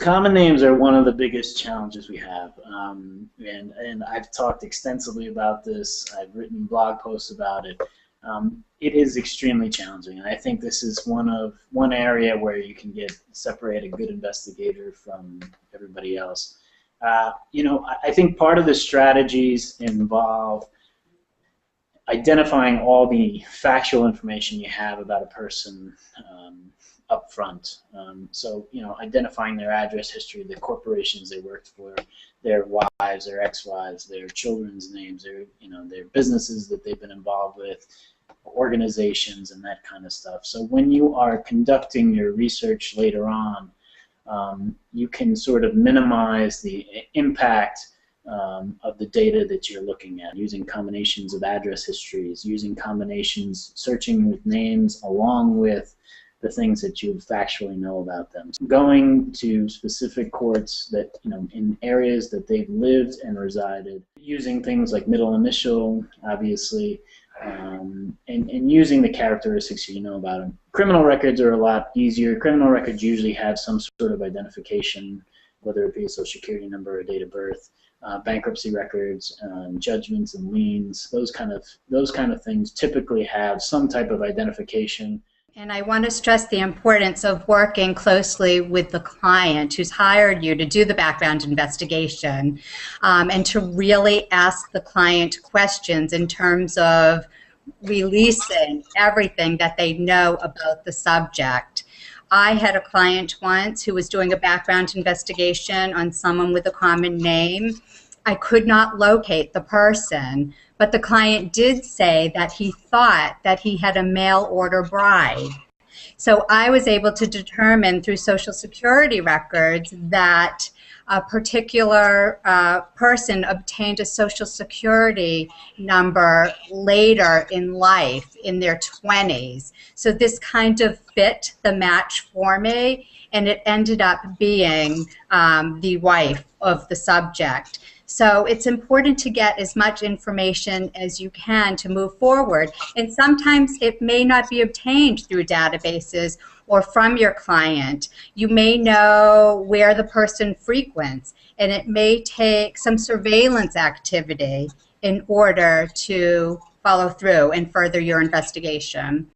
Common names are one of the biggest challenges we have, and I've talked extensively about this. I've written blog posts about it. It is extremely challenging, and I think this is one area where you can separate a good investigator from everybody else. I think part of the strategies involve identifying all the factual information you have about a person up front. Identifying their address history, the corporations they worked for, their wives, their ex-wives, their children's names, their businesses that they've been involved with, organizations, and that kind of stuff. So when you are conducting your research later on, you can sort of minimize the impact of the data that you're looking at, using combinations of address histories, using combinations, searching with names along with the things that you factually know about them. Going to specific courts that, in areas that they've lived and resided, using things like middle initial, obviously, and using the characteristics you know about them. Criminal records are a lot easier. Criminal records usually have some sort of identification, whether it be a social security number or date of birth. Bankruptcy records, judgments and liens, those kind of things typically have some type of identification. And I want to stress the importance of working closely with the client who's hired you to do the background investigation, and to really ask the client questions in terms of releasing everything that they know about the subject. I had a client once who was doing a background investigation on someone with a common name. I could not locate the person, but the client did say that he thought that he had a mail order bride. So I was able to determine through Social Security records that a particular person obtained a Social Security number later in life, in their 20s. So this kind of fit the match for me, and it ended up being the wife of the subject. So it's important to get as much information as you can to move forward. And sometimes it may not be obtained through databases or from your client. You may know where the person frequents, and it may take some surveillance activity in order to follow through and further your investigation.